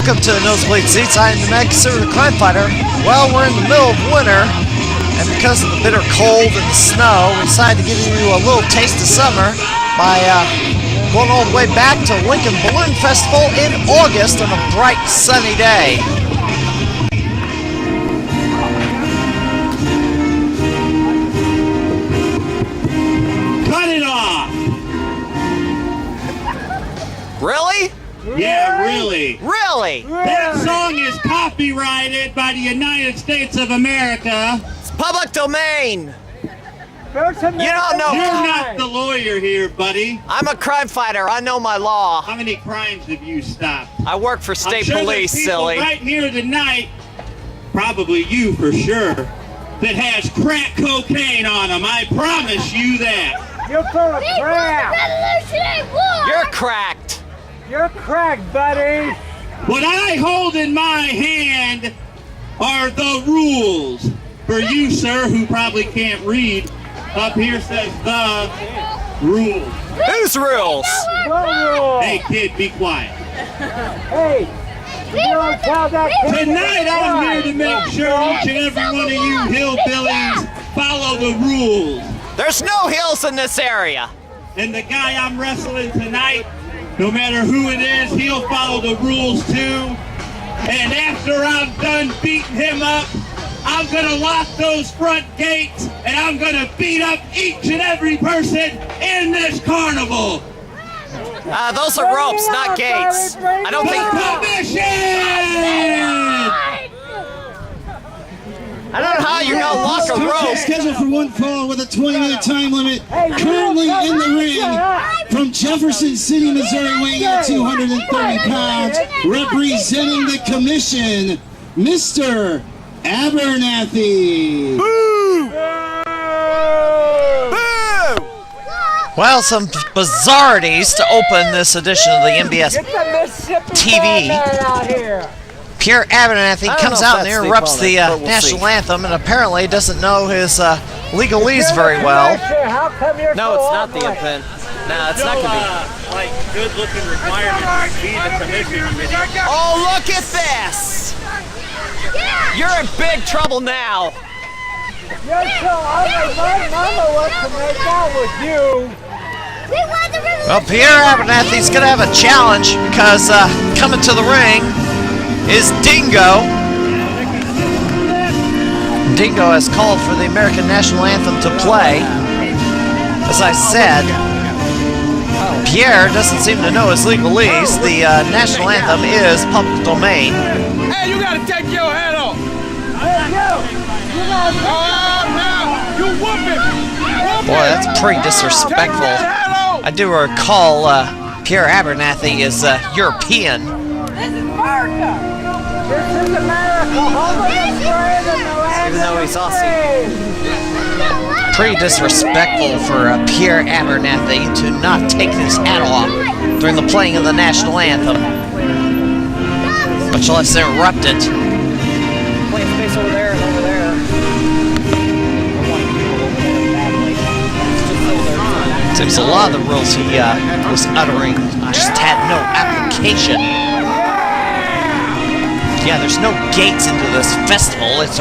Welcome to the Nosebleed Seats. I am the Mag Conservative Crime Fighter. Well, we're in the middle of winter, and because of the bitter cold and the snow, we decided to give you a little taste of summer by going all the way back to Lincoln Balloon Festival in August on a bright, sunny day. Cut it off! Really? Yeah, really. Really? That song is copyrighted by the United States of America. It's public domain. You don't know. You're not the lawyer here, buddy. I'm a crime fighter. I know my law. How many crimes have you stopped? I work for state I'm sure police, there's people silly. right here tonight, probably you for sure, that has crack cocaine on them. I promise you that. You're full of crap. You're cracked. You're cracked, buddy. What I hold in my hand are the rules. For you, sir, who probably can't read, up here says the rules. Whose rules? What rule? Hey, kid, be quiet. Hey, you don't tell that kid. Tonight, I'm here to make sure each and every one of you hillbillies follow the rules. There's no hills in this area. And the guy I'm wrestling tonight, no matter who it is, he'll follow the rules too. And after I'm done beating him up, I'm gonna lock those front gates and I'm gonna beat up each and every person in this carnival. Those are ropes, not gates. I don't think. Commission! I don't know how you're gonna lock a rope. Scheduled for one fall with a 20-minute time limit. Currently in the ring from Jefferson City, Missouri, weighing at 230 pounds, representing the commission, Mr. Abernathy. Boo! Boo! Well, some bizarrities to open this edition of the MBS TV. Pierre Abernathy comes out and interrupts the national anthem and apparently doesn't know his legalese very well. No, it's not the anthem. No, it's not going to be. Like good-looking requirements to be the commission committee. Oh, look at this! You're in big trouble now. My mama wants to make out with you. Well, Pierre Abernathy's going to have a challenge because coming to the ring is Dingo. Dingo has called for the American National Anthem to play. As I said, Pierre doesn't seem to know his legalese. The National Anthem is public domain. Hey, you got to take your head off. You whoop him. Boy, that's pretty disrespectful. I do recall Pierre Abernathy is European. This is America. This is America. Even though he's Aussie. Pretty disrespectful for Pierre Abernathy to not take his hat off during the playing of the national anthem, much less interrupt it. Playing space over there and over there. Seems a lot of the rules he was uttering just had no application. Yeah, there's no gates into this festival. It's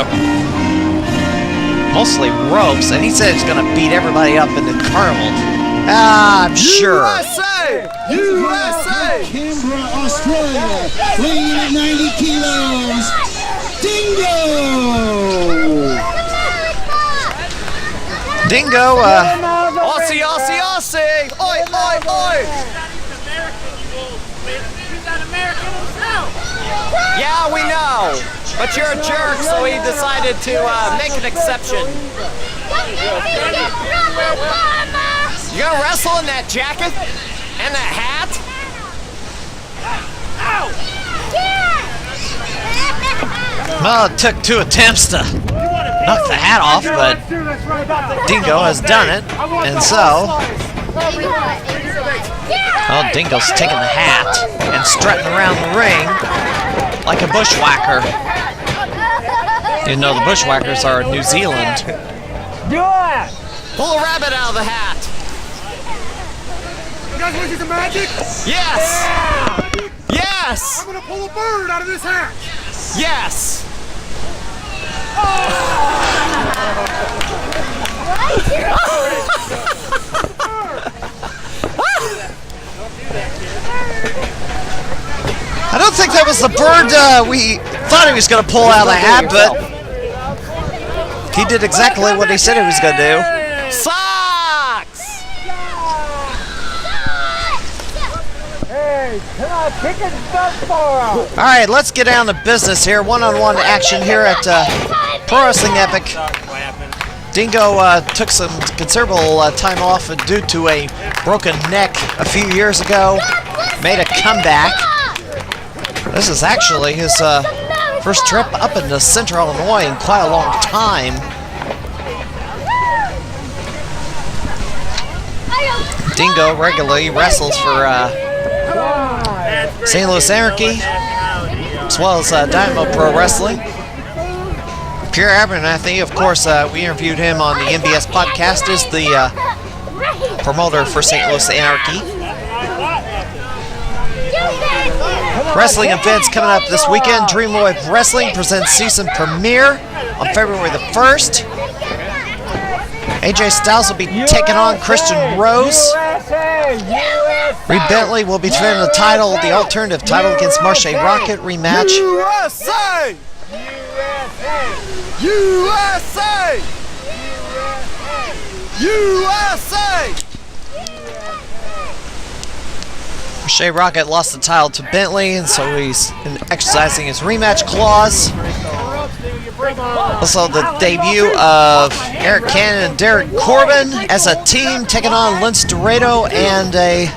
mostly ropes, and he said he's gonna beat everybody up in the carnival. I'm sure. USA! Canberra, Australia, weighing in at 90 kilos, Dingo! Dingo, Aussie, Aussie, Aussie! Oi, oi, oi! Yeah, we know, but you're a jerk, so he decided to make an exception. You gonna wrestle in that jacket and that hat? Well, it took 2 attempts to knock the hat off, but Dingo has done it, and so, well, Dingo's taking the hat and strutting around the ring like a bushwhacker. Even though the bushwhackers are in New Zealand. Do it! Pull a rabbit out of the hat. You guys want to see some magic? Yes! Yes! I'm gonna pull a bird out of this hat. Yes! I don't think that was the bird we thought he was going to pull out of the hat, but he did exactly what he said he was going to do. Socks! Hey, come on, kick it stuff for him. All right, let's get down to business here. One-on-one action here at Pro Wrestling Epic. Dingo took some considerable time off due to a broken neck a few years ago. Made a comeback. This is actually his first trip up into Central Illinois in quite a long time. Dingo regularly wrestles for St. Louis Anarchy, as well as Dynamo Pro Wrestling. Pierre Abernathy, of course, we interviewed him on the MBS podcast, is the promoter for St. Louis Anarchy. Wrestling events coming up this weekend. Dreamwave Wrestling presents season premiere on February the 1st. AJ Styles will be taking on Christian Rose. Reed Bentley will be defending the title, the alternative title, against Marche Rocket rematch. USA! USA! USA! Marche Rocket lost the title to Bentley, and so he's exercising his rematch clause. Also, the debut of Eric Cannon and Derek Corbin as a team taking on Lince Dorado and a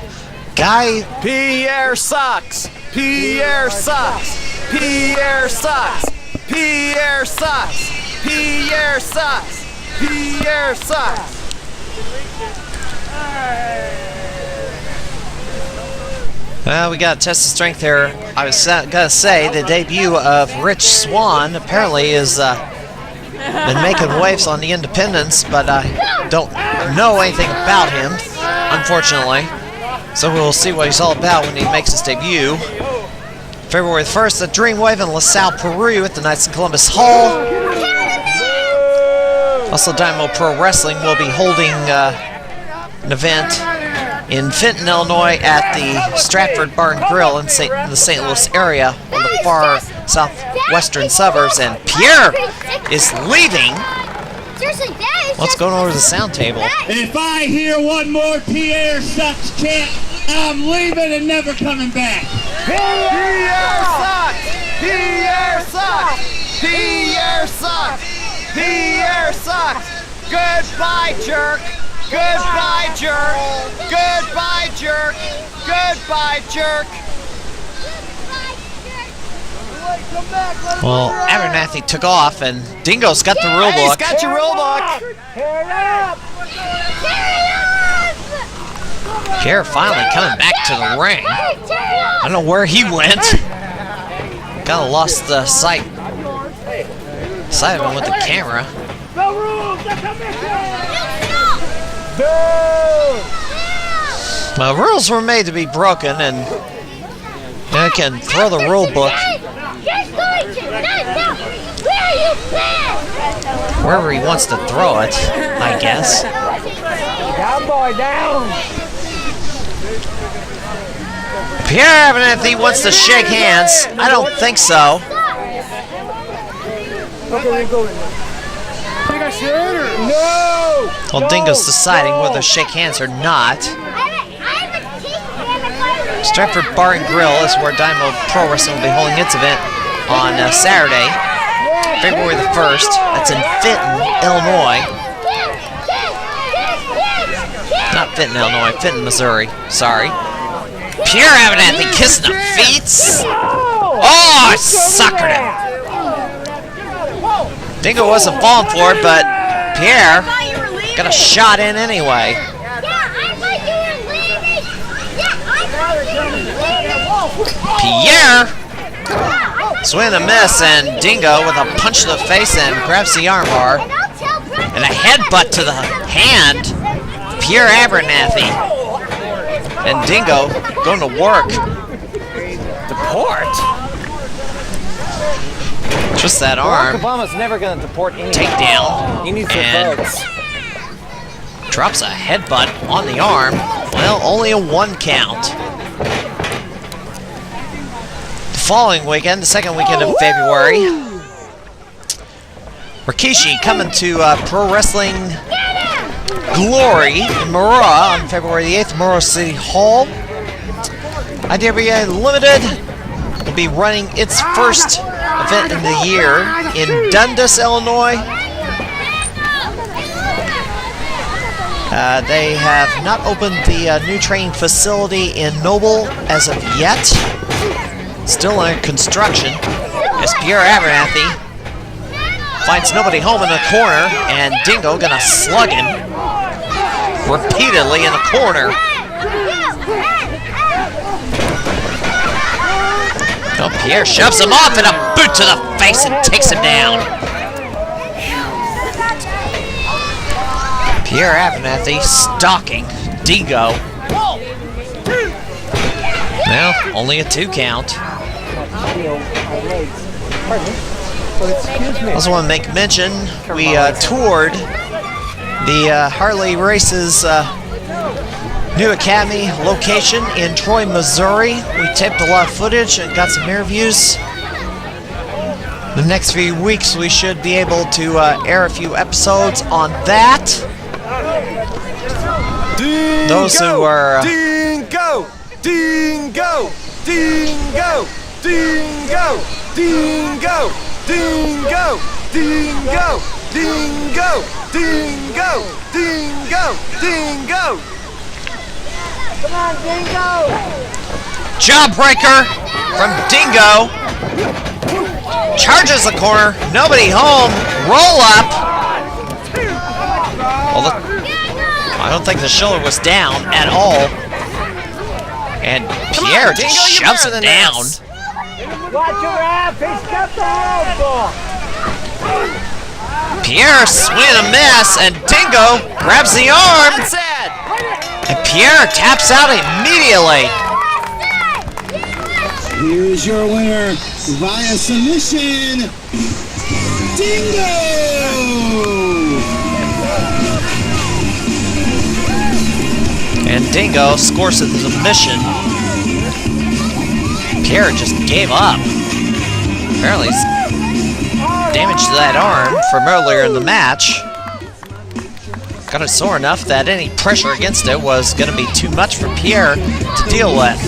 guy. Pierre sucks! Pierre sucks! Pierre sucks! Pierre sucks! Pierre sucks! Pierre sucks! Well, we got a test of strength here. I was gonna say the debut of Rich Swann apparently is been making waves on the independents, but I don't know anything about him, unfortunately. So we'll see what he's all about when he makes his debut. February 1st at Dreamwave in LaSalle, Peru at the Knights of Columbus Hall. Also, Dynamo Pro Wrestling will be holding an event in Fenton, Illinois at the Stratford Bar and Grill in the St. Louis area on the far southwestern suburbs, and Pierre is leaving. What's going on over the sound table? If I hear one more Pierre sucks chant, I'm leaving and never coming back. Pierre sucks! Pierre sucks! Pierre sucks! Pierre sucks! Goodbye, jerk! Goodbye, jerk! Goodbye, jerk! Goodbye, jerk! Well, Abernathy took off, and Dingo's got the rule book. He's got your rule book! Tear it up. Pierre finally coming back to the ring. I don't know where he went. Kinda lost the sight of him with the camera. The rules, the commission. Well, rules were made to be broken, and I can throw the rule book wherever he wants to throw it, I guess. Down, boy, down. Pierre Abernathy wants to shake hands. I don't think so. Okay, go in. Think I should or no? Well, Dingo's deciding whether to shake hands or not. Stratford Bar and Grill is where Dynamo Pro Wrestling will be holding its event on Saturday, February the 1st. That's in Fenton, Illinois. Not Fenton, Illinois, Fenton, Missouri. Sorry. Pierre Abernathy kissing the feet. Oh, I suckered him. Dingo wasn't falling for it, but Pierre got a shot in anyway. Pierre swing and a miss, and Dingo with a punch to the face and grabs the armbar. And a headbutt to the hand. Pierre Abernathy. And Dingo going to work. Deport? Just that Barack arm. Obama's never going to deport anyone. Takedown. He needs the And votes. drops a headbutt on the arm. Well, only a 1 count. The following weekend, the second weekend of February, Rikishi coming to Pro Wrestling Glory in Murrah on February the 8th, Murrah City Hall. IWA Limited will be running its first event in the year in Dundas, Illinois. They have not opened the new training facility in Noble as of yet. Still under construction as Pierre Abernathy finds nobody home in the corner, and Dingo gonna slug him repeatedly in the corner. Oh, Pierre shoves him off and a boot to the face and takes him down. Pierre Abernathy stalking Dingo. Well, only a 2 count. Also want to make mention, we toured the Harley Races new Academy location in Troy, Missouri. We taped a lot of footage and got some interviews. The next few weeks we should be able to air a few episodes on that. Dingo, Those who are Dingo, Dingo, Dingo, Dingo, Dingo, Dingo, Dingo, Dingo, Dingo, Dingo, Dingo. Come on, Dingo! Jawbreaker from Dingo. Charges the corner. Nobody home. Roll up. Well, I don't think the shoulder was down at all. And Pierre just shoves it down. Watch your ass, he's got the elbow! Pierre swinging a miss, and Dingo grabs the arm. That's it! And Pierre taps out immediately. Here's your winner via submission, Dingo! And Dingo scores a submission. Pierre just gave up. Apparently he's damage to that arm from earlier in the match. Got it sore enough that any pressure against it was going to be too much for Pierre to deal with.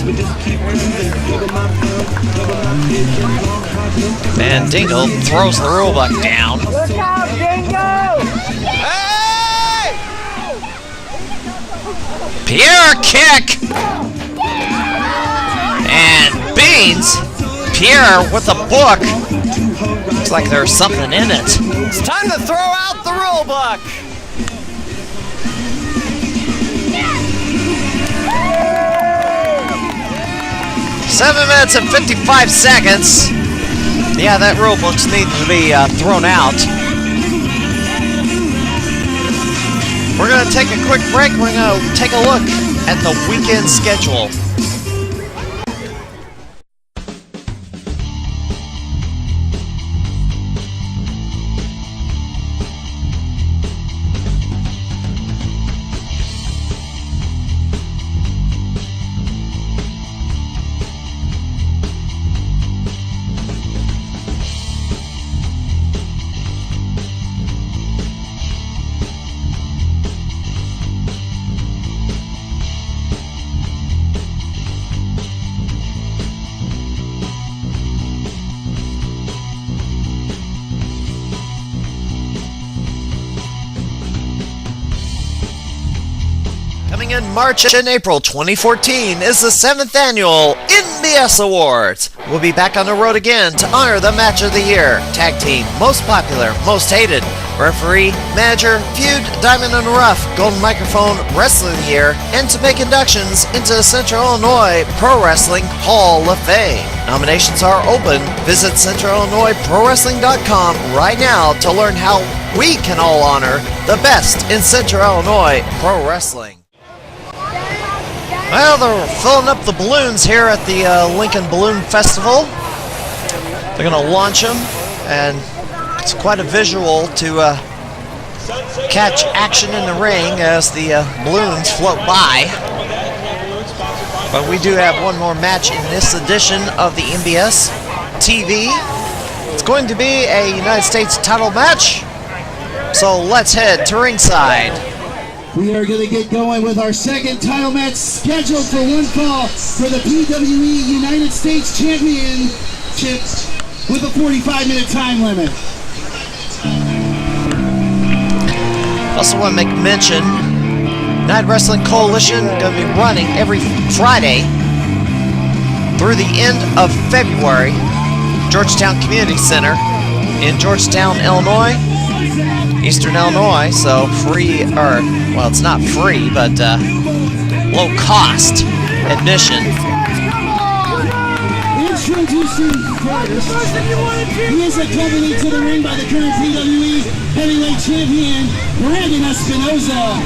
And Dingo throws the rulebook down. Look out, Dingo! Hey! Pierre kick! And Beans, Pierre with a book. Looks like there's something in it. It's time to throw out the rule book! 7 minutes and 55 seconds. Yeah, that rule book needs to be thrown out. We're going to take a quick break. We're going to take a look at the weekend schedule. Coming in March and April 2014 is the 7th annual NBS Awards. We'll be back on the road again to honor the match of the year, tag team, most popular, most hated, referee, manager, feud, diamond and rough, golden microphone, wrestling of the year, and to make inductions into the Central Illinois Pro Wrestling Hall of Fame. Nominations are open. Visit CentralIllinoisProWrestling.com right now to learn how we can all honor the best in Central Illinois Pro Wrestling. Well, they're filling up the balloons here at the Lincoln Balloon Festival. They're going to launch them, and it's quite a visual to catch action in the ring as the balloons float by. But we do have one more match in this edition of the MBS TV. It's going to be a United States title match, so let's head to ringside. We are going to get going with our second title match scheduled for one fall for the PWE United States Championship with a 45-minute time limit. Also want to make mention, United Wrestling Coalition going to be running every Friday through the end of February, Georgetown Community Center in Georgetown, Illinois, Eastern Illinois, so free, or, well, it's not free, but low cost admission. Introducing first, he is accompanied to the ring by the current PWE Heavyweight Champion, Brandon Espinoza.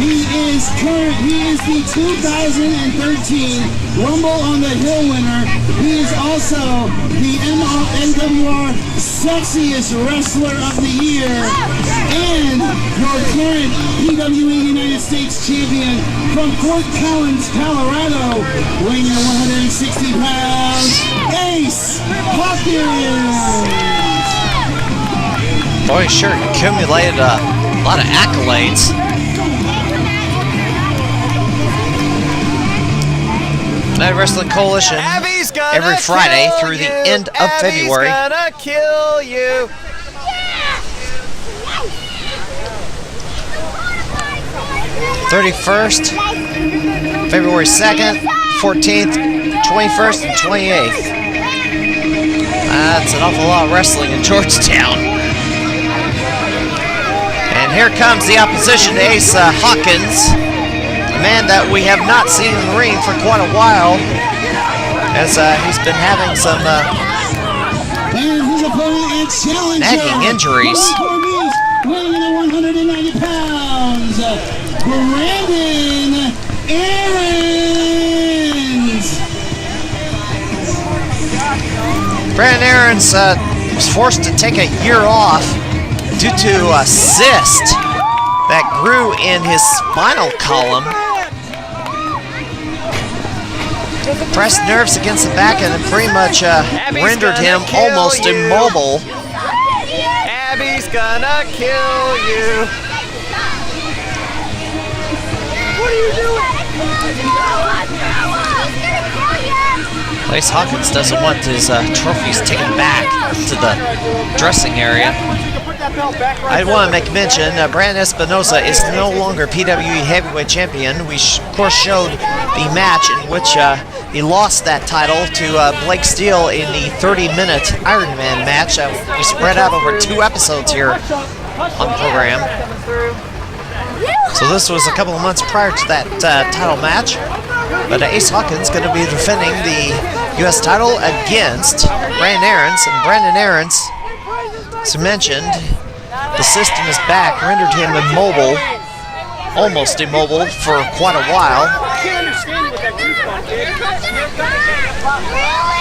He is the 2013 Rumble on the Hill winner. He is also the NWR Sexiest Wrestler of the Year and your current PWE United States Champion from Fort Collins, Colorado, weighing in 160 pounds, Ace Hawkins. Boy, sure accumulated a lot of accolades. United Wrestling Coalition every Friday through the end of February. Gonna kill you. 31st, February 2nd, 14th, 21st, and 28th. That's an awful lot of wrestling in Georgetown. And here comes the opposition to Ace Hawkins, a man that we have not seen in the ring for quite a while, as he's been having some nagging injuries. Weighing in at 190 pounds, Brandon Ahrens. Brandon Ahrens was forced to take a year off due to a cyst that grew in his spinal column. Pressed nerves against the back and it pretty much rendered him almost immobile. Abby's gonna kill you. What are you doing? Ace Hawkins doesn't want his trophies taken back to the dressing area. I want to make mention, Brandon Espinoza is no longer PWE Heavyweight Champion. We of course showed the match in which he lost that title to Blake Steele in the 30-minute Iron Man match. We spread out over 2 episodes here on the program. So this was a couple of months prior to that title match. But Ace Hawkins going to be defending the U.S. title against Brandon Ahrens. And Brandon Ahrens, as mentioned, the cyst in his back rendered him immobile, almost immobile, for quite a while.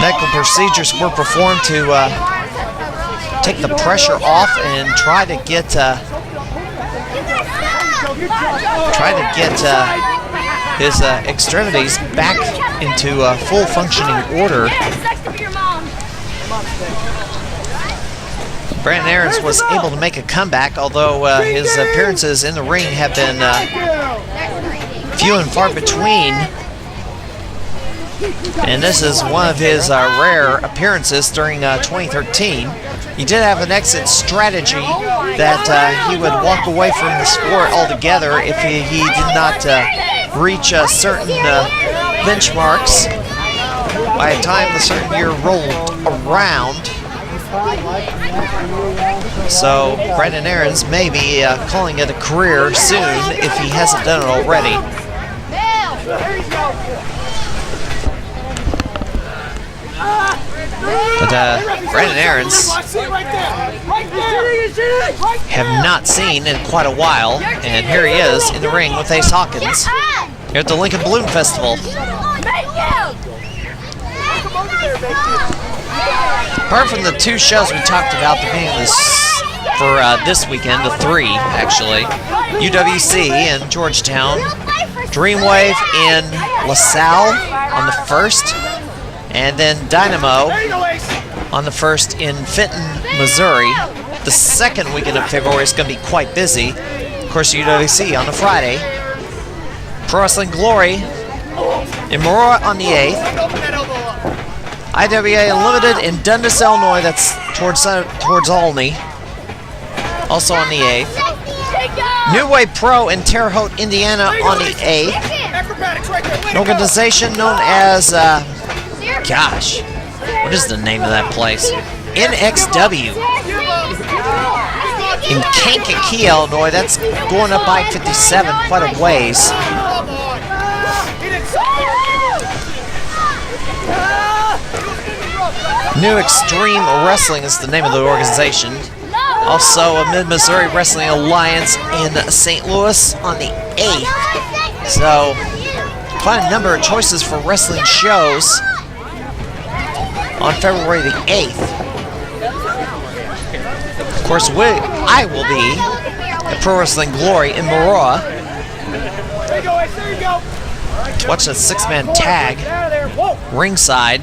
Medical procedures were performed to take the pressure off and try to get his extremities back into full functioning order. Brandon Ahrens was able to make a comeback, although his appearances in the ring have been few and far between. And this is one of his rare appearances during 2013. He did have an exit strategy that he would walk away from the sport altogether if he did not reach certain benchmarks by the time the certain year rolled around. So Brandon Ahrens may be calling it a career soon if he hasn't done it already. But Brandon Ahrens have not seen in quite a while, and here he is in the ring with Ace Hawkins. here at the Lincoln Balloon Festival. Apart from the 2 shows we talked about at the beginning of this weekend, the 3 actually, UWC in Georgetown, Dreamwave in LaSalle on the 1st, and then Dynamo on the 1st in Fenton, Missouri. The 2nd weekend of February is going to be quite busy. Of course, UWC on the Friday. Pro Wrestling Glory in Maroa on the 8th. IWA Unlimited in Dundas, Illinois. That's towards Olney. Also on the 8th. New Wave Pro in Terre Haute, Indiana on the 8th. An organization known as, gosh, what is the name of that place? NXW. In Kankakee, Illinois. That's going up I-57 quite a ways. New Extreme Wrestling is the name of the organization. Also, a Mid-Missouri Wrestling Alliance in St. Louis on the 8th. So, quite a number of choices for wrestling shows on February the 8th. Of course, I will be at Pro Wrestling Glory in Maroa. Watch that 6-man tag ringside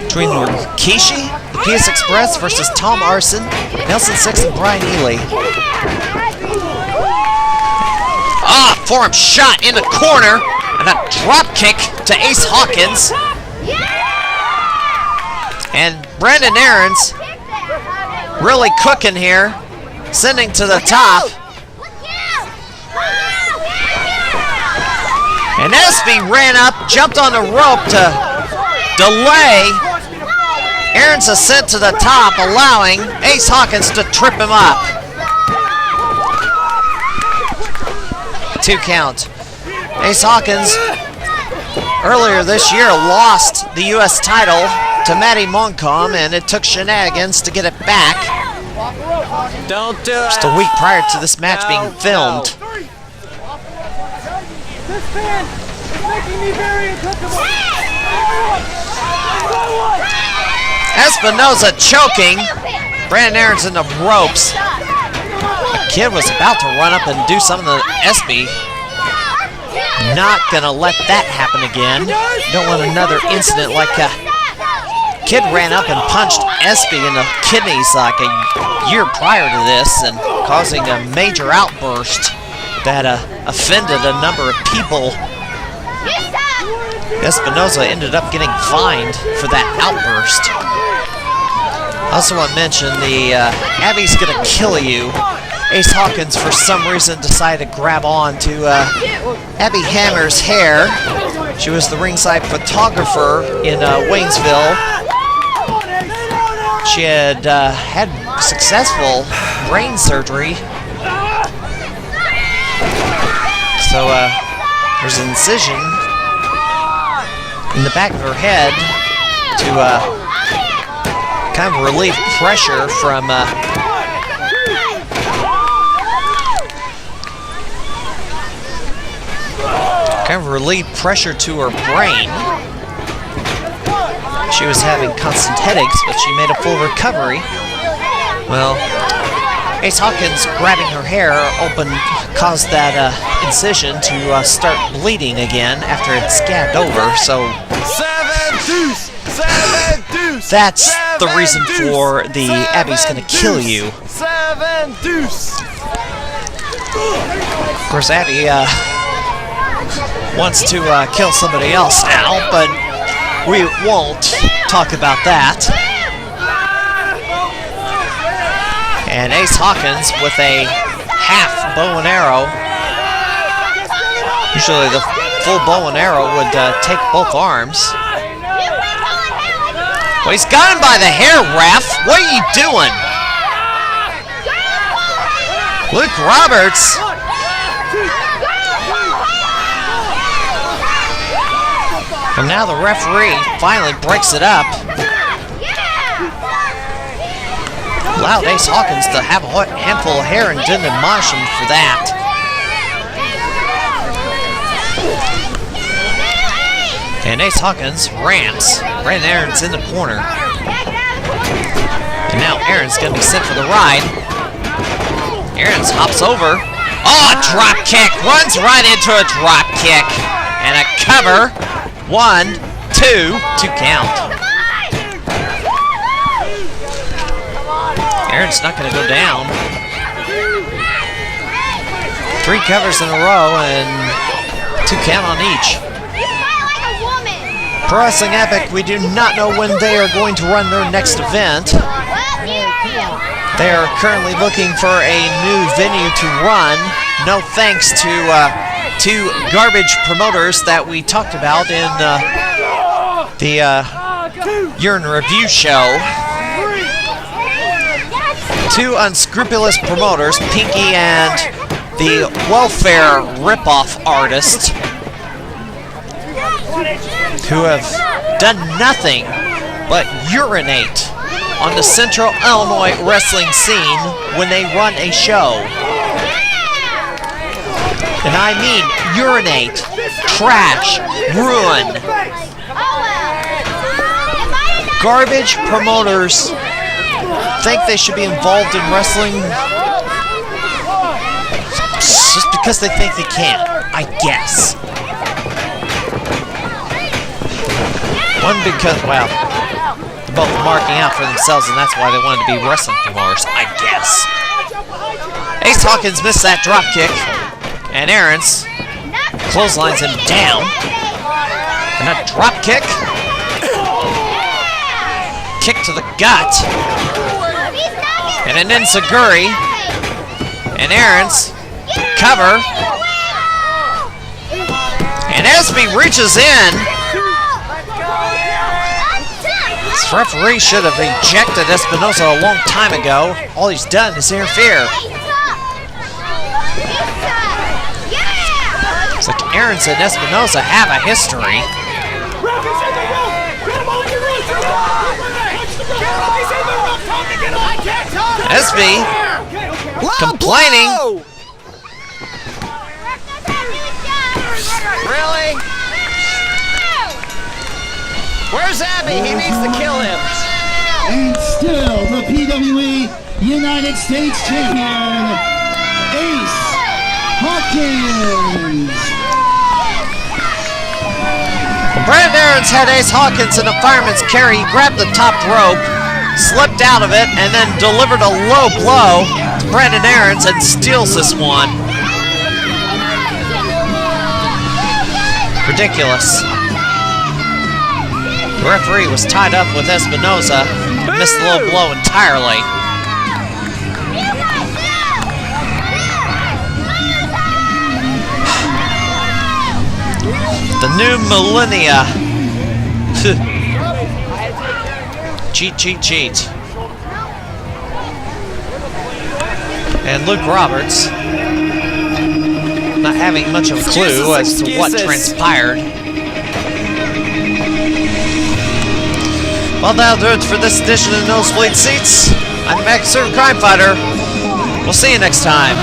between Rikishi, the PS Express versus Tom Arson, Nelson Six, and Brian Ely. Forearm shot in the corner, and a drop kick to Ace Hawkins. And Brandon Ahrens really cooking here, sending to the top. And Espy ran up, jumped on the rope to delay Ahrens' ascent to the top, allowing Ace Hawkins to trip him up. 2 count. Ace Hawkins earlier this year lost the U.S. title to Matty Moncom, and it took shenanigans to get it back. Don't do it. Just a week prior to this match being filmed. This fan is making me very uncomfortable. Espinoza choking. Brandon Ahrens in the ropes. The kid was about to run up and do something to Espy. Not gonna let that happen again. Don't want another incident like kid ran up and punched Espy in the kidneys like a year prior to this, and causing a major outburst that offended a number of people. Espinoza ended up getting fined for that outburst. I also want to mention the Abby's Gonna Kill You. Ace Hawkins, for some reason, decided to grab on to Abby Hammer's hair. She was the ringside photographer in Waynesville. She had had successful brain surgery. So there's an incision in the back of her head to kind of relieve pressure from to her brain. She was having constant headaches, but she made a full recovery. Well, Ace Hawkins grabbing her hair open caused that incision to start bleeding again after it scabbed over, so that's the reason for the Abby's Gonna Kill You. Of course, Abby wants to kill somebody else now, but we won't talk about that. And Ace Hawkins with a half bow and arrow. Usually the full bow and arrow would take both arms. Well, he's got him by the hair, ref. What are you doing? Luke Roberts. And now the referee finally breaks it up. Allowed Ace Hawkins to have a handful of hair and didn't admonish him for that. And Ace Hawkins ramps. Brandon Ahrens in the corner. And now Ahrens going to be sent for the ride. Ahrens hops over. Oh, a drop kick. Runs right into a drop kick. And a cover. 1, 2, 2 count. Ahrens not going to go down. 3 covers in a row and 2 count on each. Pro Wrestling Epic, we do not know when they are going to run their next event. They are currently looking for a new venue to run. No thanks to two garbage promoters that we talked about in the Urine Review show. 2 unscrupulous promoters, Pinky and the welfare ripoff artist, who have done nothing but urinate on the Central Illinois wrestling scene when they run a show. And I mean urinate, trash, ruin. Garbage promoters think they should be involved in wrestling just because they think they can, I guess. One because, well, they're both marking out for themselves, and that's why they wanted to be wrestling promoters, I guess. Ace Hawkins missed that drop kick, and Ahrens clotheslines him down. And a drop kick. Kick to the gut. And an enziguri. And Ahrens cover. And Espy reaches in. This referee should have ejected Espinosa a long time ago. All he's done is interfere. It's like Ahrens and Espinosa have a history. Espy complaining. Really? Where's Abby? He needs to kill him. And still the PWE United States Champion, Ace Hawkins. Brandon Ahrens had Ace Hawkins in a fireman's carry. He grabbed the top rope, slipped out of it, and then delivered a low blow to Brandon Ahrens and steals this one. Ridiculous. The referee was tied up with Espinosa and missed the low blow entirely. The new millennia. Cheat, cheat, cheat. And Luke Roberts, not having much of a clue as to what transpired. Well, that'll do it for this edition of Nosebleed Seats. I'm Max Crime Fighter. We'll see you next time.